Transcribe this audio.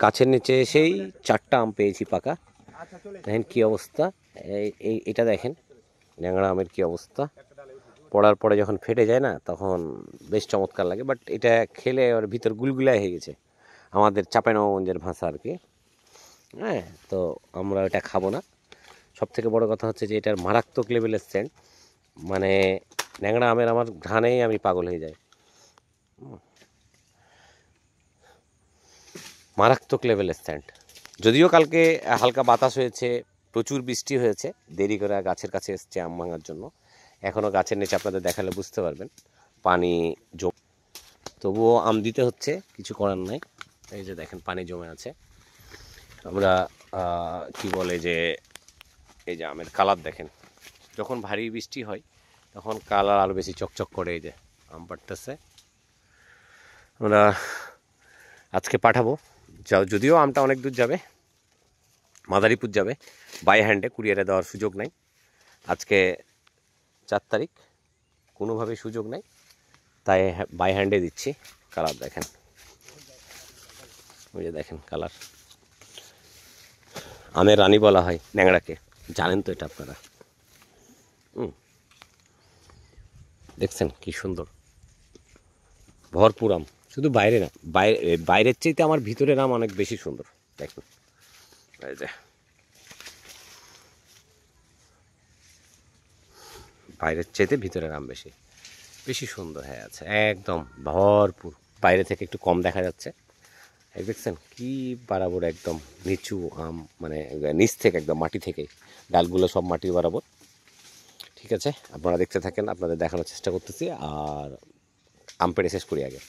গাছের নিচে এসেই 4টা আম পেয়েছি পাকা। দেখেন কি অবস্থা। এটা দেখেন ন্যাংরা আমের কি অবস্থা। পড়ার পরে যখন ফেটে যায় না তখন বেশ চমৎকার লাগে, বাট এটা খেলে ওর ভিতর গুলগুলাই হয়ে গেছে, আমাদের চাঁপাইনবাবগঞ্জের ভাষা আর কি। হ্যাঁ, তো আমরা এটা খাবো না। সব থেকে বড় কথা হচ্ছে যে এটার মারাত্মক লেভেলের সেন্ট, মানে ন্যাংরা আমের আমার ঘ্রাণেই আমি পাগল হয়ে যাই। মারাত্মক লেভেলের সেন্ট। যদিও কালকে হালকা বাতাস হয়েছে, প্রচুর বৃষ্টি হয়েছে, দেরি করে গাছের কাছে এসছে আম ভাঙার জন্য। এখনও গাছের নিচে আপনাদের দেখালে বুঝতে পারবেন পানি জমে, তবুও আম দিতে হচ্ছে, কিছু করার নাই। এই যে দেখেন পানি জমে আছে। আমরা কি বলে যে এই যে আমের কালার দেখেন, যখন ভারী বৃষ্টি হয় তখন কালার আরও বেশি চকচক করে। এই যে আম পাড়তেছে, আমরা আজকে পাঠাবো। যদিও আমটা অনেক দূর যাবে, মাদারীপুর যাবে, বাই হ্যান্ডে কুরিয়ারে দেওয়ার সুযোগ নাই। আজকে 4 তারিখ, কোনোভাবেই সুযোগ নাই, তাই বাই হ্যান্ডে দিচ্ছি। কালার দেখেন, ওই যে দেখেন কালার। আমের রানী বলা হয় ন্যাংরাকে, জানেন তো এটা আপনারা। দেখছেন কি সুন্দর ভরপুর আম, শুধু বাইরে না, বাইরের চাইতে আমার ভিতরের আম অনেক বেশি সুন্দর। দেখুন এই যে বাইরের চাইতে ভিতরের আম বেশি বেশি সুন্দর হয়ে আছে, একদম ভরপুর। বাইরে থেকে একটু কম দেখা যাচ্ছে, এই দেখছেন কি বরাবর একদম নিচু আম, মানে নিচ থেকে একদম মাটি থেকে, ডালগুলো সব মাটির বরাবর। ঠিক আছে, আপনারা দেখতে থাকেন, আপনাদের দেখানোর চেষ্টা করতেছি। আর আম পেড়ে শেষ করি আগে।